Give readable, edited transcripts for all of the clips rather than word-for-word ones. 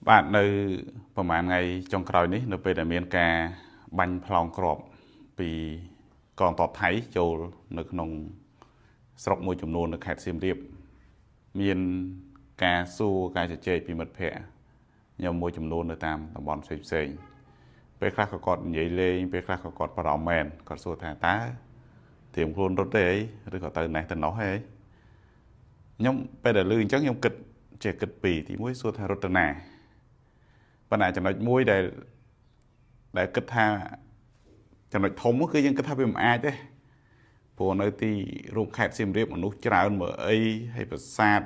bạn nơiประมาณថ្ងៃចុងក្រោយនេះនៅពេលដែលមានការបាញ់ប្លង់គ្រាប់ពីកងទ័ពថៃចូលនៅក្នុងស្រុកមួយចំនួននៅខេត្តសៀមរាបមានការសួរការជជែកពីមិត្តភ័ក្តិខ្ញុំមួយចំនួននៅតាមតំបន់ផ្សេងៗពេលខ្លះក៏គាត់និយាយលេងពេលខ្លះក៏គាត់បារម្ភមែនគាត់សួរថាតើត្រៀមខ្លួនរត់ទេអីឬក៏ទៅណេះទៅណោះហីខ្ញុំពេលដែលឮអញ្ចឹងខ្ញុំគិតចេះគិតពីរទីមួយសួរថារត់ទៅណាប៉ុន្តែចំណុចមួយដែលគិតថាចំណុចធំគឺយើងគិតថាវាមិនអាចទេព្រោះនៅទីរួមខេត្តសៀមរាបមនុស្សច្រើនមើលអីហើយប្រាសាទ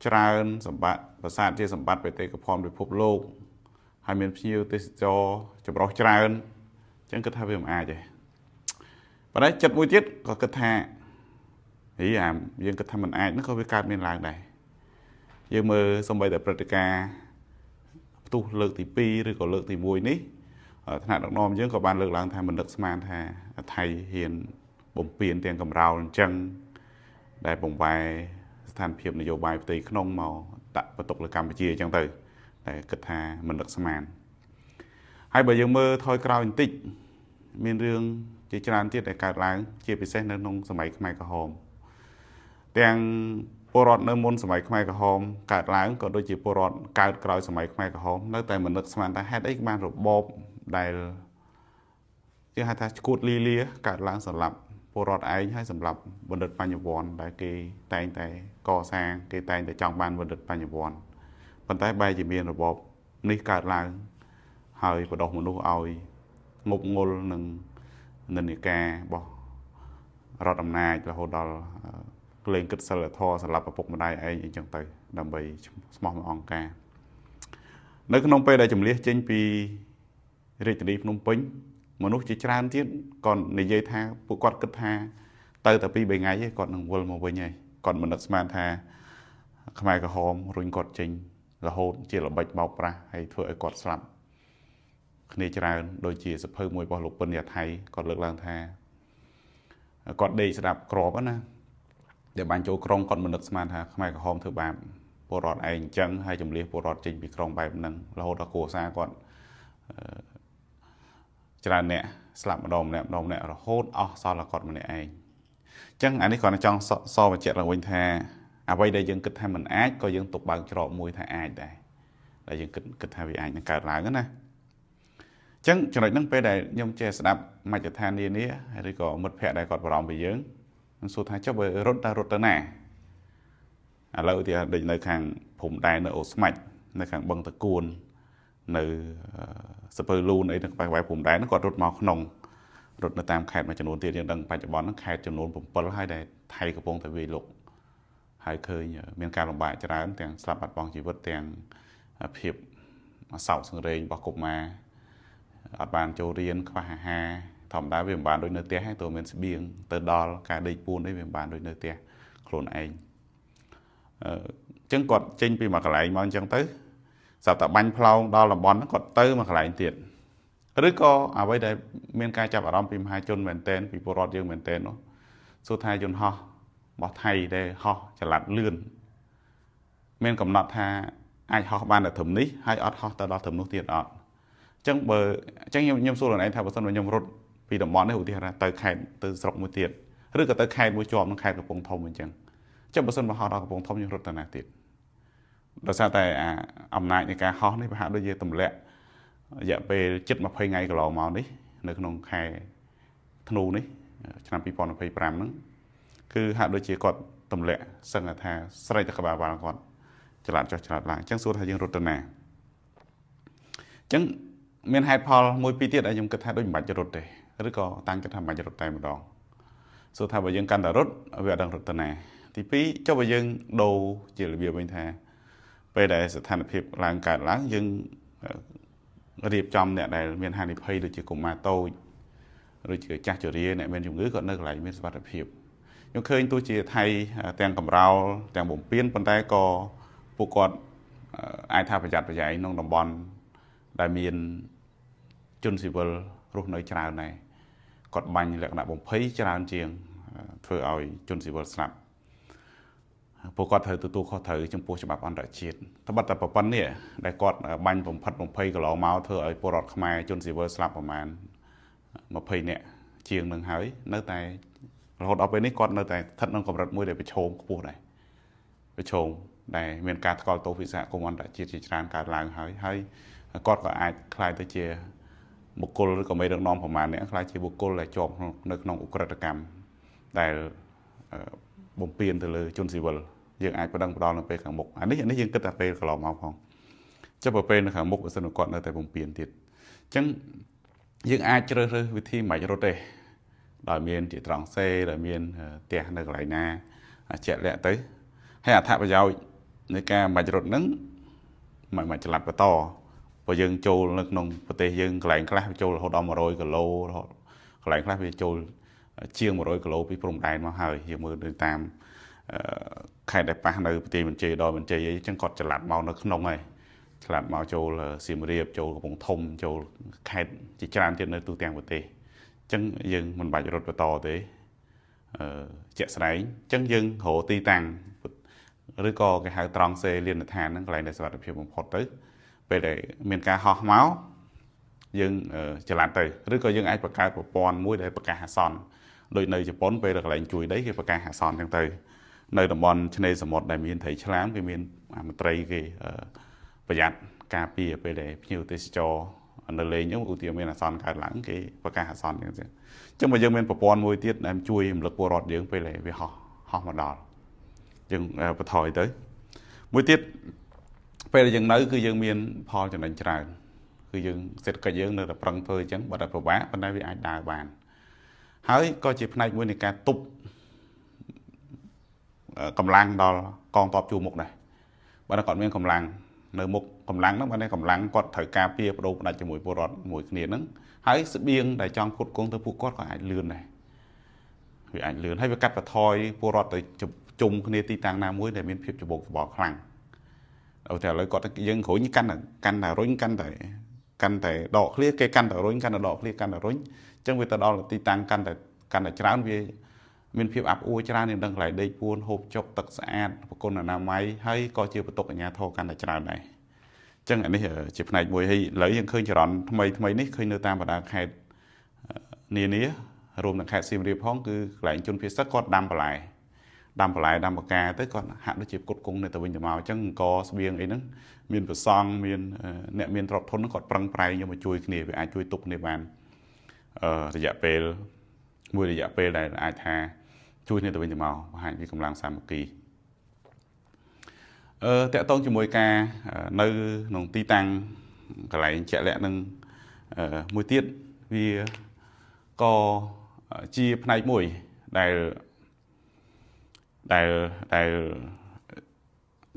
ច្រើនសម្បត្តិប្រាសាទជាសម្បត្តិបេតិកភណ្ឌពិភពលោកហើយមានភ្ញៀវទេសចរចម្រុះច្រើនអញ្ចឹងគិតថាវាមិនអាចទេប៉ុន្តែចិត្តមួយទៀតក៏គិតថាយើងគិតថាមិនអាចនោះក៏វាកើតមានឡើងដែរយើងមើលសំបីតែព្រឹត្តិការណ៍ផ្ទុះលើកទី2ឬក៏លើកទី1នេះថ្នាក់ដឹកនាំយើងក៏បានលើកឡើងថាមិននឹកស្មានថាថៃហ៊ានបំពេញទាំងកំរោលអញ្ចឹងដែលបង្វែរស្ថានភាពនយោបាយផ្ទៃក្នុងមកដាក់បន្ទុកលើកម្ពុជាអញ្ចឹងទៅតែគិតថាមិននឹកស្មានហើយបើយើងមើលថយក្រោយបន្តិចមានរឿងជាច្រើនទៀតដែលកើតឡើងជាពិសេសនៅក្នុងសម័យខ្មែរក្រហមទាំងពលរដ្ឋនៅមុនសម័យខ្មែរក្រហមកើតឡើងក៏ដូចជាពលរដ្ឋកើតក្រោយសម័យខ្មែរក្រហមនៅតែមិននឹកស្មានថាហេតុអីបានរបបដែលគេហៅថាឈួតលីលាកើតឡើងសម្រាប់ពលរដ្ឋឯងហើយសម្រាប់បណ្ឌិតបញ្ញវន្តដែលគេតែងតែកសាងគេតែងតែចង់បានបណ្ឌិតបញ្ញវន្តប៉ុន្តែបែរជាមានរបបនេះកើតឡើងហើយបដោះមនុស្សឲ្យងប់ងល់នឹងនិន្នាការរបស់រដ្ឋអំណាចរហូតដល់លេងគិតសិលធម៌សម្រាប់ឪពុកម្ដាយឯងអីចឹងទៅដើម្បីស្មោះមកអង្គការនៅក្នុងពេលដែលចម្លៀសចេញពីរាជធានីភ្នំពេញមនុស្សជាច្រើនទៀតក៏និយាយថាពួកគាត់គិតថាទៅតែ2-3ថ្ងៃឯងគាត់នឹងវិលមកវិញហើយគាត់មិននឹកស្មានថាខ្មែរក្រហមរុញគាត់ចេញរហូតជាល្បិចបោកប្រាស់ហើយធ្វើឲ្យគាត់ស្លាប់គ្នាច្រើនដូចជាសភៅមួយរបស់លោកពិនយ៉ាថៃគាត់លើកឡើងថាគាត់ដេកស្ដាប់ក្របណាដែលបានចូលក្រុងគាត់មិននឹកស្មានថាខ្មែរក្រហមធ្វើបាបពលរដ្ឋឯងអញ្ចឹងហើយចម្លៀសពលរដ្ឋចេញពីក្រុងបែបហ្នឹងរហូតដល់គ្រួសារគាត់ច្រើនអ្នកស្លាប់ម្ដងម្នាក់រហូតអស់សល់តែគាត់ម្នាក់ឯងអញ្ចឹងអានេះគាត់ចង់សបញ្ជាក់ឡើងវិញថាអ្វីដែលយើងគិតថាមិនអាចក៏យើងទុកបើកច្រកមួយថាអាចដែរដែលយើងគិតថាវាអាចនឹងកើតឡើងណាអញ្ចឹងចំណុចហ្នឹងពេលដែលខ្ញុំចេះស្ដាប់មជ្ឈដ្ឋាននានាឬក៏មិត្តភ័ក្តិដែលគាត់បារម្ភពីយើងខ្ញុំសួរថាចុះបើរត់ទៅណាឥឡូវទីដូចនៅខាងភូមិដែរនៅអូស្មាច់នៅខាងបឹងតគួននៅសពើលូនអីនៅក្បែរភូមិដែរហ្នឹងគាត់រត់មកក្នុងរត់នៅតាមខេត្តមួយចំនួនទៀតយើងដឹងបច្ចុប្បន្នហ្នឹងខេត្តចំនួន7ហើយដែលថៃកំពុងតែវាយលុកហើយឃើញមានការលំបាកច្រើនទាំងស្លាប់បាត់បង់ជីវិតទាំងភាពសោកសង្រេងរបស់កុមារអត់បានចូលរៀនខ្វះអាហារធម្មតាវាមិនបានដូចនៅផ្ទះទេទោះមានស្បៀងទៅដល់ការដេកពួនអីវាមិនបានដូចនៅផ្ទះខ្លួនឯងអញ្ចឹងគាត់ចេញពីមួយកន្លែងមកអញ្ចឹងទៅស្រាប់តែបាញ់ផ្លោងដល់តំបន់ហ្នឹងគាត់ទៅមួយកន្លែងទៀតឬក៏អ្វីដែលមានការចាប់អារម្មណ៍ពីមហាជនមែនទែនពីពលរដ្ឋយើងមែនទែននោះសួរថាយន្តហោះរបស់ថៃដែលហោះចល័តលឿនមានកំណត់ថាអាចហោះបានដល់ត្រឹមនេះហើយអត់ហោះទៅដល់ត្រឹមនោះទៀតអត់អញ្ចឹងខ្ញុំសួរខ្លួនឯងថាបើសិនបើខ្ញុំរត់ពីតំបន់នេះឧទាហរណ៍ទៅខេត្តទៅស្រុកមួយទៀតឬក៏ទៅខេត្តមួយជាប់នឹងខេត្តកំពង់ធំអញ្ចឹងចុះបើសិនបើហោះដល់កំពង់ធំខ្ញុំរត់ទៅណាទៀតដោយសារតែអំណាចនៃការហោះនេះប្រហែលដូចជាទម្លាក់រយៈពេលជិត20ថ្ងៃកន្លងមកនេះនៅក្នុងខែធ្នូនេះឆ្នាំ2025ហ្នឹងគឺហាក់ដូចជាគាត់ទម្លាក់សឹងថាស្រេចតែក្បាលបាល់គាត់ចល័តចុះចល័តឡើងអញ្ចឹងសួរថាយើងរត់ទៅណាអញ្ចឹងមានហេតុផលមួយពីរទៀតដែលខ្ញុំគិតថាដូចមិនបាច់រត់ទេឬក៏តាំងចិត្តថាមិនបាច់រត់តែម្ដងសួរថាបើយើងកាន់តែរត់វាអត់ដឹងរត់ទៅណាទី2ចុះបើយើងដូរជារបៀបវិញថាពេលដែលស្ថានភាពឡើងកើតឡើងយើងរៀបចំអ្នកដែលមានហានិភ័យដូចជាកុមារតូចឬជាចាស់ជរាអ្នកមានជំងឺគាត់នៅកន្លែងមានសុវត្ថិភាពខ្ញុំឃើញទោះជាថៃទាំងកំរោលទាំងបំពេញប៉ុន្តែក៏ពួកគាត់អាចថាប្រយ័ត្នប្រយែងក្នុងតំបន់ដែលមានជនស៊ីវិលរស់នៅច្រើនដែរគាត់បាញ់លក្ខណៈបំភ័យច្រើនជាងធ្វើឲ្យជនស៊ីវិលស្លាប់ ពួកគាត់ត្រូវទទួលខុសត្រូវចំពោះច្បាប់អន្តរជាតិតែបាត់តែប្រព័ន្ធនេះដែលគាត់បាញ់បំផិត20កន្លងមកធ្វើឲ្យពលរដ្ឋខ្មែរជនស៊ីវិលស្លាប់ប្រមាណ20នាក់ជាងនឹងហើយនៅតែរហូតដល់ពេលនេះគាត់នៅតែស្ថិតក្នុងកម្រិតមួយដែលប្រឈមខ្ពស់ដែរប្រឈមដែលមានការថ្កោលទោសពីសហគមន៍អន្តរជាតិជាច្រើនកើតឡើងហើយគាត់ក៏អាចក្លាយទៅជាបុគ្គលឬក៏មេដឹកនាំប្រមាណនេះក្លាយជាបុគ្គលដែលជាប់នៅក្នុងឧក្រិដ្ឋកម្មដែលបំពេញទៅលើជនស៊ីវិលយើងអាចបដិងផ្ដាល់នៅពេលខាងមុខអានេះយើងគិតតែពេលកន្លងមកផងចុះបើពេលនៅខាងមុខបើសិនគាត់នៅតែបំពេញទៀតអញ្ចឹងយើងអាចជ្រើសរើសវិធីមិនរត់ទេដោយមានជាត្រង់សេដោយមានផ្ទះនៅកន្លែងណាជាក់លាក់ទៅហើយអត្ថប្រយោជន៍នៃការមិនរត់ហ្នឹងមិនឆ្លាត់បន្តព្រោះយើងចូលនៅក្នុងប្រទេសយើងកន្លែងខ្លះចូលរហូតដល់100គីឡូកន្លែងខ្លះវាចូលជាង100គីឡូពីព្រំដែនមកហើយយើងមើលទៅតាមខេត្តដែលប៉ះនៅប្រទេសបញ្ជ័យដល់បញ្ជ័យអីចឹងគាត់ឆ្លាត់មកនៅក្នុងហើយឆ្លាត់មកចូលសៀមរាបចូលកំពង់ធំចូលខេត្តជាច្រើនទៀតនៅទូទាំងប្រទេសអញ្ចឹងយើងមិនបាច់រត់បន្តទេជាក់ស្ដែងអញ្ចឹងយើងរកទីតាំងឬក៏គេហៅត្រង់សេលានដ្ឋានហ្នឹងកន្លែងដែលសុវត្ថិភាពបំផុតទៅពេលដែលមានការហោះមកយើងចល័តទៅឬក៏យើងអាចបង្កើតប្រព័ន្ធមួយដែលប្រកាសអាសន្នដូចនៅជប៉ុនពេលកន្លែងជួយដីគេប្រកាសអាសន្នចឹងទៅនៅតំបន់ឆ្នេរសមុទ្រដែលមានត្រីឆ្លាមគេមានមន្ត្រីគេប្រយ័ត្នការពារពេលដែលភ្ញៀវទេសចរនៅលេងហ្នឹងឧទាហរណ៍មានអាសន្នកើតឡើងគេប្រកាសអាសន្នចឹងទៅអញ្ចឹងបើយើងមានប្រព័ន្ធមួយទៀតដែលជួយរំលឹកពលរដ្ឋយើងពេលដែលវាហោះមកដល់យើងបន្ថយទៅមួយទៀតពេលដែលយើងនៅគឺយើងមានផលចំណេញច្រើនគឺយើងសេដ្ឋកិច្ចយើងនៅតែប្រឹងធ្វើអញ្ចឹងបើតែពិបាកប៉ុន្តែវាអាចដើរបានហើយក៏ជាផ្នែកមួយនៃការទប់កម្លាំងដល់កងទ័ពជួរមុខដែរបើគាត់មានកម្លាំងនៅមុខកម្លាំងហ្នឹងបើកម្លាំងគាត់ត្រូវការពារបដូរផ្ដាច់ជាមួយពលរដ្ឋមួយគ្នាហ្នឹងហើយស្បៀងដែលចង់ផ្គត់ផ្គង់ទៅពួកគាត់ក៏អាចលឿនដែរវាអាចលឿនហើយវាកាត់បន្ថយពលរដ្ឋទៅជុំគ្នាទីតាំងណាមួយដែលមានភាពច្បោកច្បល់ខ្លាំងដល់តែឥឡូវគាត់យើងរុញកាន់តែរុញកាន់តែដកឃ្លាគេកាន់តែរុញកាន់តែដកឃ្លាកាន់តែរុញអញ្ចឹងវាទៅដល់ទីតាំងកាន់តែច្រើនវាមានភាពអាប់អួរច្រើននឹងដឹងកន្លែងដេកពួនហូបចុកទឹកស្អាតប្រគុណអនាម័យហើយក៏ជាបន្ទុកអាជ្ញាធរកាន់តែច្រើនដែរអញ្ចឹងអានេះជាផ្នែកមួយហើយឥឡូវយើងឃើញចរន្តថ្មីនេះឃើញនៅតាមបណ្ដាខេត្តនានារួមទាំងខេត្តសៀមរាបផងគឺកន្លែងជនភៀសសិតគាត់ដាំបន្លែដាំបកាទៅគាត់ហាក់ដូចជាផ្គត់ផ្គង់នៅទៅវិញទៅមកអញ្ចឹងអង្គស្បៀងអីហ្នឹងមានប្រសង់មានអ្នកមានទ្រព្យធនគាត់ប្រឹងប្រែងយកមកជួយគ្នាវាអាចជួយទប់គ្នាបានរយៈពេលដែលអាចថាជួយគ្នាទៅវិញទៅមកបង្ហាញពីកម្លាំងសាមគ្គីតកតងជាមួយការនៅក្នុងទីតាំងកន្លែងជាក់លាក់នឹងមួយទៀតវាក៏ជាផ្នែកមួយដែល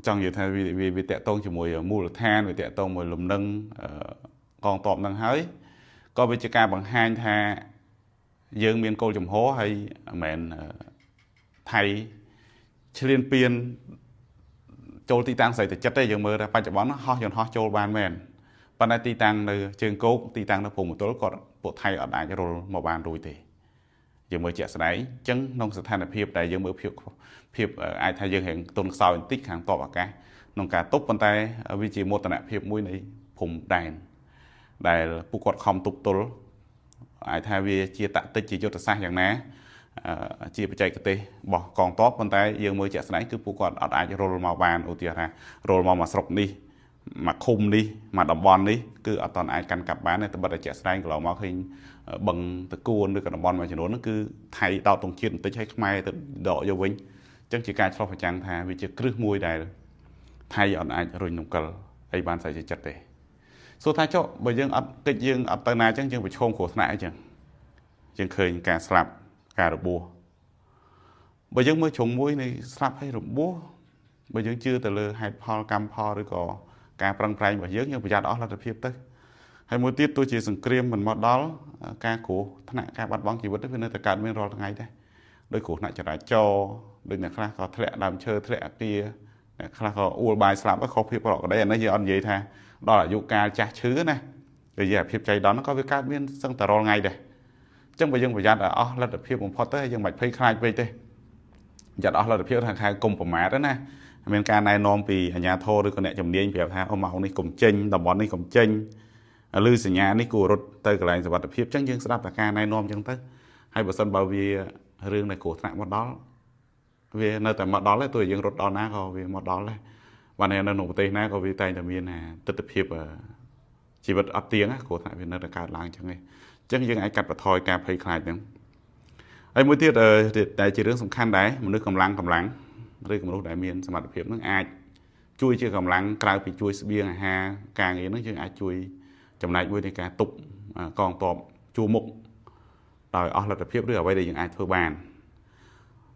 ចង់និយាយថាវាតកតងជាមួយមូលដ្ឋានវាតកតងមួយលំនឹងកងទ័ពនឹងហើយក៏វាជាការបង្ហាញថាយើងមានគោលចំហហើយមិនមែនថៃឈ្លានពានចូលទីតាំងស្រីទៅចិត្តទេយើងមើលថាបច្ចុប្បន្នហោះយន្តហោះចូលបានមែនប៉ុន្តែទីតាំងនៅជើងគោកទីតាំងនៅព្រំមណ្ឌលគាត់ពួកថៃអត់អាចរុលមកបានរួចទេយើងមើលជាក់ស្ដែងអញ្ចឹងក្នុងស្ថានភាពដែលយើងមើលភាពអាចថាយើងរៀងទុនខ្សោយបន្តិចខាងទ័ពអាកាសក្នុងការទប់ប៉ុន្តែវាជាមោទនភាពមួយនៃភូមិដែនដែលពួកគាត់ខំទប់ទល់អាចថាវាជាតាក់ទិចជាយុទ្ធសាស្ត្រយ៉ាងណាជាបច្ចេកទេសរបស់កងទ័ពប៉ុន្តែយើងមើលជាក់ស្ដែងគឺពួកគាត់អត់អាចរុលមកបានឧទាហរណ៍ថារុលមកស្រុកនេះមកឃុំនេះមកតំបន់នេះគឺអត់ទាន់អាចកាន់កាប់បានទេតែបើតែជាក់ស្ដែងកន្លងមកឃើញបឹងតកួនឬក៏តំបន់មួយចំនួនហ្នឹងគឺថៃដោតទង់ជាតិបន្តិចឲ្យខ្មែរទៅដកយកវិញអញ្ចឹងជាការឆ្លុះបញ្ចាំងថាវាជាគ្រឹះមួយដែលថៃអត់អាចរុញនំកិលអីបានស្អីជាចិត្តទេសួរថាចុះបើយើងអត់កិច្ចយើងអត់ទៅណាអញ្ចឹងយើងប្រឈមគ្រោះថ្នាក់អីចឹងយើងឃើញការស្លាប់ការរបួសបើយើងមើលជ្រុងមួយនៃស្លាប់ហើយរបួសបើយើងជឿទៅលើហេតុផលកម្មផលឬក៏ការប្រឹងប្រែងរបស់យើងប្រយ័ត្នអស់លទ្ធភាពទៅហើយមួយទៀតទោះជាសង្គ្រាមមិនមកដល់ការគ្រោះថ្នាក់ការបាត់បង់ជីវិតវានៅតែកើតមានរាល់ថ្ងៃដែរដោយគ្រោះថ្នាក់ចរាចរណ៍ដូចអ្នកខ្លះក៏ធ្លាក់ដើមឈើធ្លាក់អាគារអ្នកខ្លះក៏អួលបាយស្លាប់ខុសភាពប្រកបអានេះយើងអត់និយាយថាដល់អាយុកាលចាស់ឈឺណានិយាយអាភាពចៃដន្យក៏វាកើតមានសឹងតែរាល់ថ្ងៃដែរអញ្ចឹងបើយើងប្រយ័ត្នឲ្យអស់លទ្ធភាពបំផុតទៅហើយយើងមិនភ័យខ្លាចពេកទេ giật đó là được phiếu thằng hai cùng của má đó nè bên ca này non vì nhà thô rồi còn nè chồng điên phiếu thang ông màu này cùng chênh tầm bón này cùng chênh lư sỉ nhà này của rốt tới cái lại vật phiếu chắc nhưng sẽ đáp là ca này non chẳng tới hay bữa sân bao vì riêng này của thằng một đó vì nơi tại một đó là tôi dương rốt đó ná có vì một đó là và này nó nổi tên ná có vì tay là miền nè tất phiếu chỉ vật ấp tiếng của thằng vì nơi là cao làng chẳng này chắc nhưng ai cắt và thôi cà phê khai chẳng ấy mỗi tiết tại chỉ riêng sầm khăn đấy một nước cầm lăng đây một lúc đại miềnสมรรถភាពនឹងអាចជួយជាកម្លាំងក្រៅពីជួយស្បៀងអាហារការងារនឹងយើងអាចជួយចំណែកមួយនៃការទប់កងទ័ពជួមុខដោយអស់លទ្ធភាពឬអ្វីដែលយើងអាចធ្វើបាន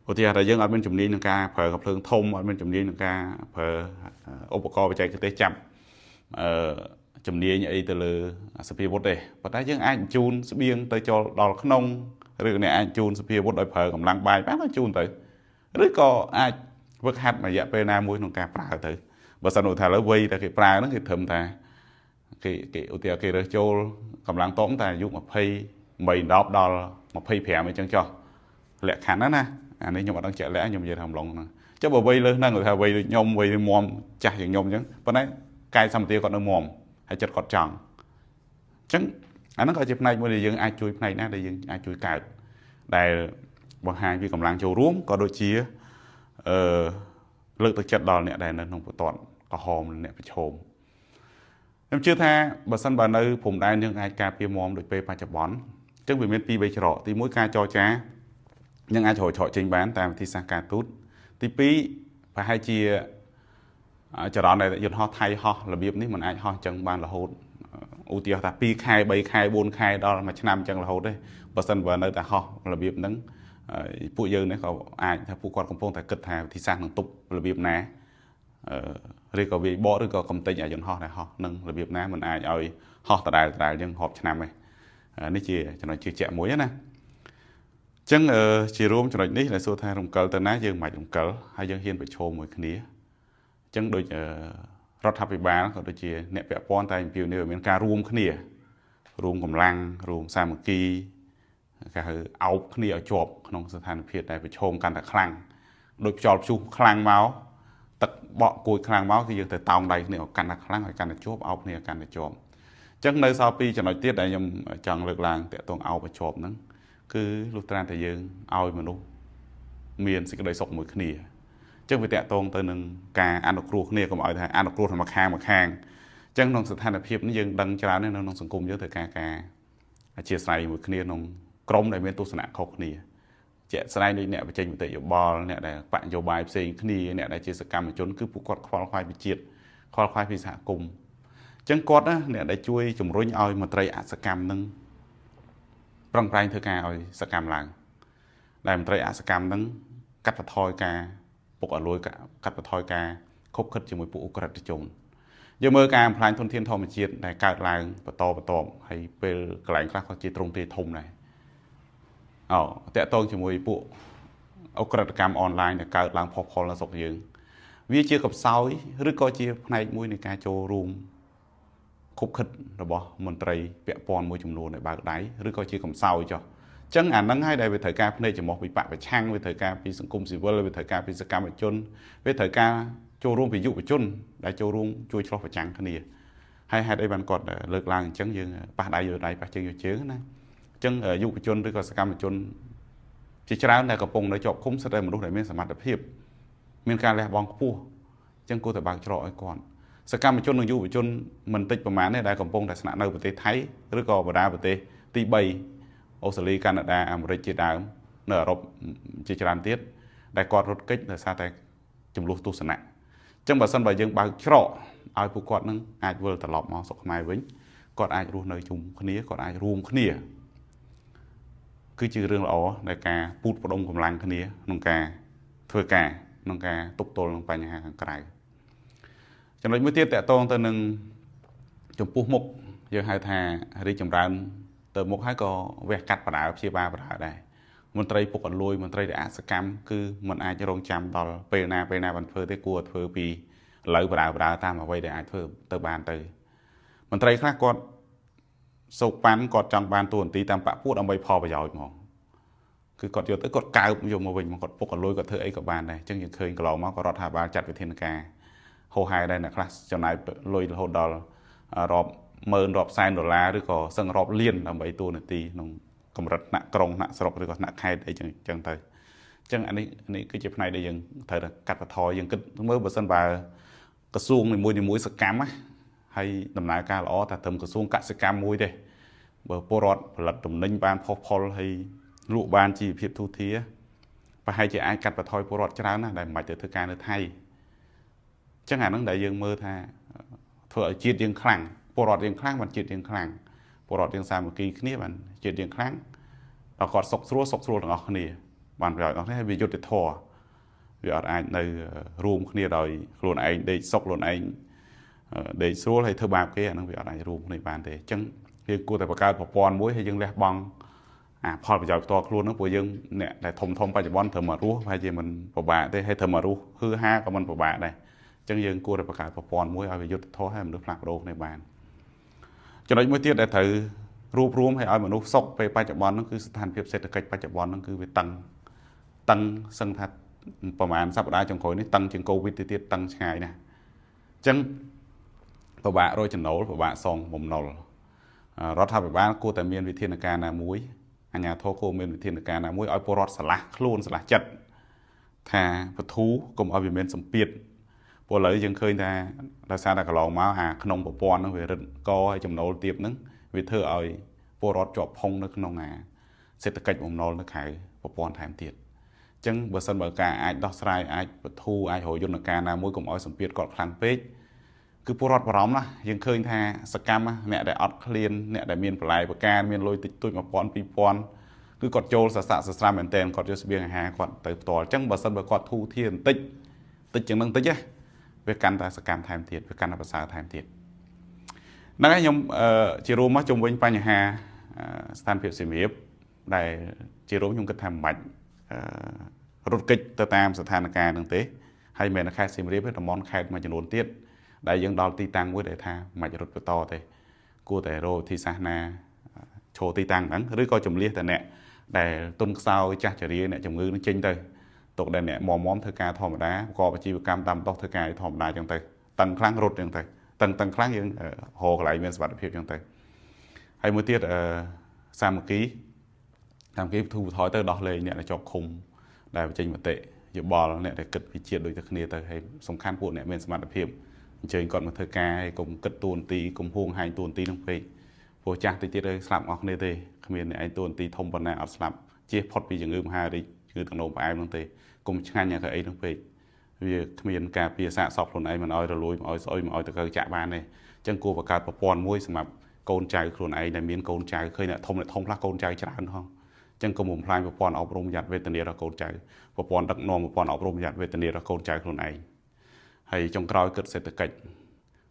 ឧទាហរណ៍ថាយើងអត់មានជំនាញក្នុងការប្រើកាភ្លើងធំអត់មានជំនាញក្នុងការប្រើឧបករណ៍បច្ចេកទេសចាប់ជំនាញអីទៅលើសភាវុធទេប៉ុន្តែយើងអាចជូនស្បៀងទៅចូលដល់ក្នុងឬអ្នកអាចជូនសភាវុធដោយប្រើកម្លាំងបាយបានជូនទៅឬក៏អាចវឹកហាត់រយៈពេលណាមួយក្នុងការប្រើទៅបើសិនឧទាហរណ៍លើវ័យតែគេប្រើហ្នឹងគេត្រឹមថាគេឧទាហរណ៍គេរើសចូលកម្លាំងតបតែអាយុ28ដល់25អីចឹងចុះលក្ខខណ្ឌណាអានេះខ្ញុំអត់ដឹងជាក់លាក់ខ្ញុំនិយាយថាអំឡុងហ្នឹងចុះបើវ័យលើហ្នឹងឧទាហរណ៍វ័យដូចខ្ញុំវ័យមុំចាស់ជាងខ្ញុំចឹងប៉ុន្តែកាយសម្បទាគាត់នៅមុំហើយចិត្តគាត់ចង់ចឹងអាហ្នឹងក៏ជាផ្នែកមួយដែលយើងអាចជួយផ្នែកណាដែលយើងអាចជួយកើតដែលបង្ហាញពីកម្លាំងចូលរួមក៏ដូចជាលើកទឹកចិត្តដល់អ្នកដែលនៅក្នុងបន្ទាត់ក្រហមអ្នកប្រឈមខ្ញុំជឿថាបើសិនបើនៅព្រំដែនយើងអាចការពារមុំដូចពេលបច្ចុប្បន្នអញ្ចឹងវាមានពីរបីច្រកទី1ការចរចាយើងអាចរកច្រកចេញបានតាមវិធីសាស្ត្រការទូតទី2ប្រហែលជាចរន្តដែលយន្តហោះថៃហោះរបៀបនេះมันអាចហោះអញ្ចឹងបានរហូតឧទាហរណ៍ថា2ខែ3ខែ4ខែដល់មួយឆ្នាំអញ្ចឹងរហូតទេបើសិនបើនៅតែហោះរបៀបហ្នឹងពួកយើងនេះក៏អាចថាពួកគាត់កំពុងតែគិតថាវិធីសាស្ត្រនឹងទប់របៀបណាឬក៏វាបកឬក៏កំទេចយន្តហោះដែលហោះនឹងរបៀបណាមិនអាចឲ្យហោះដដែលយើងរាប់ឆ្នាំទេនេះជាចំណុចជឿជាក់មួយណាអញ្ចឹងជារួមចំណុចនេះដែលសួរថារំកិលទៅណាយើងមិនអាចរំកិលហើយយើងហ៊ានប្រឈមមួយគ្នាអញ្ចឹងដូចរដ្ឋាភិបាលក៏ដូចជាអ្នកពាក់ព័ន្ធតែអំពីនេះមានការរួមគ្នារួមកម្លាំងរួមសាមគ្គីគេហៅអោបគ្នាឲ្យជាប់ក្នុងស្ថានភាពដែលប្រឈមកាន់តែខ្លាំងដូចខ្យល់ព្យុះខ្លាំងមកទឹកបក់គួយខ្លាំងមកគឺយើងទៅតោងដៃគ្នាឲ្យកាន់តែខ្លាំងឲ្យកាន់តែជាប់អោបគ្នាកាន់តែជាប់អញ្ចឹងនៅសល់ពីចំណុចទៀតដែលខ្ញុំចង់លើកឡើងតាក់ទងអោបឲ្យជាប់ហ្នឹងគឺលុះត្រាតែយើងឲ្យមនុស្សមានសេចក្តីសុខមួយគ្នាអញ្ចឹងវាតាក់ទងទៅនឹងការអនុគ្រោះគ្នាកុំឲ្យថាអនុគ្រោះតែមួយខាងអញ្ចឹងក្នុងស្ថានភាពនេះយើងដឹងច្រើននៅក្នុងសង្គមយើងត្រូវការអធិស្ឋានមួយគ្នាក្នុងក្រុមដែលមានទស្សនៈខុសគ្នាជាក់ស្ដែងដូចអ្នកបញ្ចេញមតិយោបល់អ្នកដែលបកនយោបាយផ្សេងគ្នាអ្នកដែលជាសកម្មជនគឺពួកគាត់ខ្វល់ខ្វាយពីជាតិខ្វល់ខ្វាយពីសហគមន៍អញ្ចឹងគាត់ណាអ្នកដែលជួយជំរុញឲ្យមន្ត្រីអសកម្មនឹងប្រឹងប្រែងធ្វើការឲ្យសកម្មឡើងដែលមន្ត្រីអសកម្មនឹងកាត់បន្ថយការពុកអលួយកាត់បន្ថយការខົບខិតជាមួយពួកអ ுக ្រិតជនយើងមើលការបំផ្លាញធនធានធម្មជាតិដែលកើតឡើងបន្តហើយពេលកន្លែងខ្លះក៏ជាទ្រង់ទ្រាយធំដែរតាក់ទងជាមួយពួកអ ுக ្រិតកម្មអនឡាញដែលកើតឡើងផុសផុលនៅស្រុកយើងវាជាកបសោយឬក៏ជាផ្នែកមួយនៃការចូលរួមខុបខិតរបស់មន្ត្រីពាក់ព័ន្ធមួយចំនួនដែលបើកដៃឬក៏ជាកំសោយចុះអញ្ចឹងអាហ្នឹងហើយដែលវាត្រូវការភ្នែកចំហពីបពប្រឆាំងវាត្រូវការពីសង្គមស៊ីវិលវាត្រូវការពីសកម្មជនវាត្រូវការចូលរួមពីយុវជនដែលចូលរួមជួយឆ្លោះប្រចាំងគ្នាហើយហេតុអីបានគាត់លើកឡើងអញ្ចឹងយើងប៉ះដៃយកដៃប៉ះជើងយកជើងណាអញ្ចឹងយុវជនឬក៏សកម្មជនជាច្រើនដែលកំពុងនៅជាប់ឃុំសិតតែមនុស្សដែលមានសមត្ថភាពមានការលះបង់ខ្ពស់អញ្ចឹងគួរតែបើកច្រកឲ្យគាត់សកម្មជននិងយុវជនមិនតិចប្រមាណទេដែលកំពុងតែស្នាក់នៅប្រទេសថៃឬក៏បណ្ដាប្រទេសទី3អូស្ត្រាលីកាណាដាអាមេរិកជាដើមនៅអឺរ៉ុបជាច្រើនទៀតដែលគាត់រត់គេចដោយសារតែចំនួនទស្សនៈអញ្ចឹងបើសិនបើយើងបើកច្រកឲ្យពួកគាត់នឹងអាចវិលត្រឡប់មកស្រុកខ្មែរវិញគាត់អាចរស់នៅជុំគ្នាគាត់អាចរួមគ្នាគឺជារឿងល្អដែលការពូតផ្ដុំកម្លាំងគ្នាក្នុងការធ្វើការក្នុងការទប់ទល់នឹងបញ្ហាខាងក្រៅចំណុចមួយទៀតតកតងទៅនឹងចំពោះមុខយើងហៅថារីកចម្រើនទៅមុខហើយក៏វះកាត់បដាព្យាបាលបដាដែរមន្ត្រីពុកអលួយមន្ត្រីដែលអសកម្មគឺมันអាចរងចាំដល់ពេលណាបានធ្វើទេគួរធ្វើពីឥឡូវបដាតាមអ្វីដែលអាចធ្វើទៅបានទៅមន្ត្រីខ្លះគាត់សោកប៉ាន់គាត់ចង់បានតួនាទីតាមបពុះដើម្បីផលប្រយោជន៍ហ្មង គឺគាត់យកទៅគាត់កើបយកមកវិញមកគាត់ពុកក៏លុយគាត់ធ្វើអីក៏បានដែរអញ្ចឹងយើងឃើញកន្លងមកក៏រដ្ឋាភិបាលចាត់វិធានការហោហែដែរអ្នកខ្លះចំណាយលុយរហូតដល់រាប់ម៉ឺនរាប់សែនដុល្លារឬក៏សឹងរាប់លានដើម្បីតួនាទីក្នុងកម្រិតថ្នាក់ក្រុងថ្នាក់ស្រុកឬក៏ថ្នាក់ខេត្តអីចឹងទៅអញ្ចឹងអានេះគឺជាផ្នែកដែលយើងត្រូវតែកាត់បន្ថយយើងគិតមើលបើសិនបើក្រសួងនីមួយសកម្មណាហើយដំណើរការល្អតែត្រឹមក្រសួងកសិកម្មមួយទេបើពលរដ្ឋផលិតទំនិញបានផុសផុលហើយលក់បានជីវភាពទូធាប្រហែលជាអាចកាត់បន្ថយពលរដ្ឋច្រើនណាស់ដែលមិនបាច់ទៅធ្វើការនៅថៃអញ្ចឹងអាហ្នឹងដែលយើងមើលថាធ្វើឲ្យជាតិយើងខ្លាំងពលរដ្ឋយើងខ្លាំងបានជាតិយើងខ្លាំងពលរដ្ឋយើងសាមគ្គីគ្នាបានជាតិយើងខ្លាំងដល់គាត់សុខស្រួលទាំងអស់គ្នាបានប្រយោជន៍អស់នេះហើយវាយុត្តិធម៌វាអត់អាចនៅរួមគ្នាដោយខ្លួនឯងដេកសុខខ្លួនឯងដេកស្រួលហើយធ្វើបាបគេអាហ្នឹងវាអត់អាចរួមគ្នាបានទេអញ្ចឹងយើងគួរតែបង្កើតប្រព័ន្ធមួយហើយយើងលះបង់ផលប្រយោជន៍ផ្ទាល់ខ្លួនហ្នឹងព្រោះយើងអ្នកដែលធំបច្ចុប្បន្នត្រូវមករស់ហើយជាមិនពិបាកទេហើយត្រូវមករស់ហឺហាក៏មិនពិបាកដែរអញ្ចឹងយើងគួរតែបង្កើតប្រព័ន្ធមួយឲ្យវាយុត្តិធម៌ហើយមនុស្សផ្លាស់ប្ដូរគ្នាបានចំណុចមួយទៀតដែលត្រូវរួបរวมឲ្យមនុស្សសុខពេលបច្ចុប្បន្នហ្នឹងគឺស្ថានភាពសេដ្ឋកិច្ចបច្ចុប្បន្នហ្នឹងគឺវាតឹងសឹងថាប្រហែលសប្តាហ៍ចុងក្រោយនេះតឹងជាងកូវីដទៅទៀតតឹងឆ្ងាយណាស់អញ្ចឹងពិបាករកចំណូលពិបាកសងបំណុលរដ្ឋាភិបាលគួរតែមានវិធានការណាមួយអាជ្ញាធរគួរមានវិធានការណាមួយឲ្យពលរដ្ឋឆ្លាស់ខ្លួនឆ្លាស់ចិត្តថាបធូរកុំឲ្យវាមានសម្ពាធព្រោះឥឡូវយើងឃើញថាដោយសារតែកន្លងមកក្នុងប្រព័ន្ធហ្នឹងវារឹតកឲ្យចំណូលទាបហ្នឹងវាធ្វើឲ្យពលរដ្ឋជាប់ផុងនៅក្នុងសេដ្ឋកិច្ចបំណុលនៅខៅប្រព័ន្ធថែមទៀតអញ្ចឹងបើសិនបើការអាចដោះស្រាយអាចបធូរអាចរកយន្តការណាមួយកុំឲ្យសម្ពាធគាត់ខ្លាំងពេកគឺពលរដ្ឋបារម្ភណាយើងឃើញថាសកម្មអ្នកដែលអត់ឃ្លានអ្នកដែលមានបន្លែបកាមានលុយតិចតួច1000 2000គឺគាត់ចូលសស័កសស្រាមមែនតើគាត់យកស្បៀងអាហារគាត់ទៅផ្ទាល់អញ្ចឹងបើសិនបើគាត់ធូរធារបន្តិចជាងនឹងតិចវាកាន់តែសកម្មថែមទៀតវាកាន់តែប្រសើរថែមទៀតហ្នឹងហើយខ្ញុំជារួមមកជុំវិញបញ្ហាស្ថានភាពសៀមរាបដែលជារួមខ្ញុំគិតថាមិនបាច់រត់គេចទៅតាមស្ថានភាពហ្នឹងទេហើយមិនមែនខេត្តសៀមរាបទេតំបន់ខេត្តមួយចំនួនទៀតដែលយើងដល់ទីតាំងមួយដែលថាមិនរត់បន្តទេគួរតែរកវិធីសាស្ត្រណាឈរទីតាំងហ្នឹងឬក៏ជំលះតែអ្នកដែលទុនខ្សោយចាស់ជរាអ្នកជំងឺនឹងចេញទៅទុកដែលអ្នកមមធ្វើការធម្មតាប្រកបអាជីវកម្មតាមដុសធ្វើការធម្មតាអញ្ចឹងទៅតឹងខ្លាំងរត់អញ្ចឹងទៅតឹងខ្លាំងយើងរកកន្លែងមានសុវត្ថិភាពអញ្ចឹងទៅហើយមួយទៀតសាមគ្គីធូរថយទៅដោះលែងអ្នកដែលជាប់ឃុំដែលបញ្ចេញមតិយោបល់អ្នកដែលគិតពីជាតិដូចតែគ្នាទៅហើយសំខាន់ពួកអ្នកមានសមត្ថភាពអញ្ជើញគាត់មកធ្វើការហើយកុំគិតតួនាទីកុំហួងហែងតួនាទីនឹងពេកព្រោះចាស់តិចទៀតស្លាប់អស់គ្នាទេគ្មានអ្នកឯងតួនាទីធំប៉ុណ្ណាអត់ស្លាប់ជៀសផុតពីជំងឺមហារីកជំងឺទឹកនោមផ្អែមហ្នឹងទេកុំឆ្ងាញ់យ៉ាងអីហ្នឹងពេកវាគ្មានការពារសាកសពខ្លួនឯងមិនឲ្យរលួយមិនឲ្យស្អុយមិនឲ្យតកើចាក់បានទេអញ្ចឹងគួរបង្កើតប្រព័ន្ធមួយសម្រាប់កូនចៅខ្លួនឯងដែលមានកូនចៅឃើញអ្នកធំខ្លះកូនចៅច្រើនហងអញ្ចឹងកុំបំផ្លាញប្រព័ន្ធអប់រំយ៉ាត់វេទនារបស់កូនចៅប្រព័ន្ធដឹកនាំប្រព័ន្ធអប់រំយ៉ាត់វេទនារបស់កូនចៅខ្លួនឯងហើយចុងក្រោយគិតសេដ្ឋកិច្ច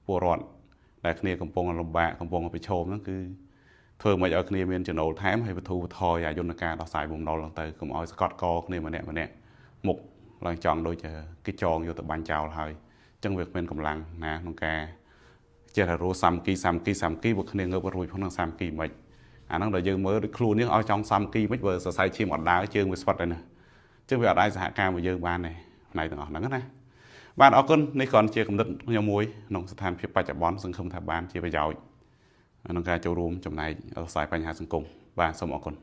ពលរដ្ឋដែលគ្នាកំពុងលំបាកកំពុងប្រឈមហ្នឹងគឺធ្វើមិនឲ្យគ្នាមានចំណូលថែមហើយបទូបថយយន្តការដោះស្រាយបំណុលហ្នឹងទៅកុំឲ្យស្កត់កគ្នាម្នាក់មុខឡើងចង់ដូចគេចងយកទៅបាញ់ចោលហើយអញ្ចឹងវាគ្មានកម្លាំងណាក្នុងការចេះតែរស់សាមគ្គីពួកគ្នាងើបរួចក្នុងសាមគ្គីមិនអាហ្នឹងដល់យើងមើលដូចខ្លួនយើងឲ្យចង់សាមគ្គីមិនបើសរសៃឈាមអត់ដើរជើងវាស្វិតហើយណាអញ្ចឹងវាអត់អាចសហការមួយយើងបានទេផ្នែកទាំងអស់ហ្នឹងណាបាទអរគុណនេះគ្រាន់ជាកំណត់ខ្ញុំមួយក្នុងស្ថានភាពបច្ចុប្បន្នសង្ឃឹមថាបានជាប្រយោជន៍ក្នុងការចូលរួមចំណែកដោះស្រាយបញ្ហាសង្គមបាទសូមអរគុណ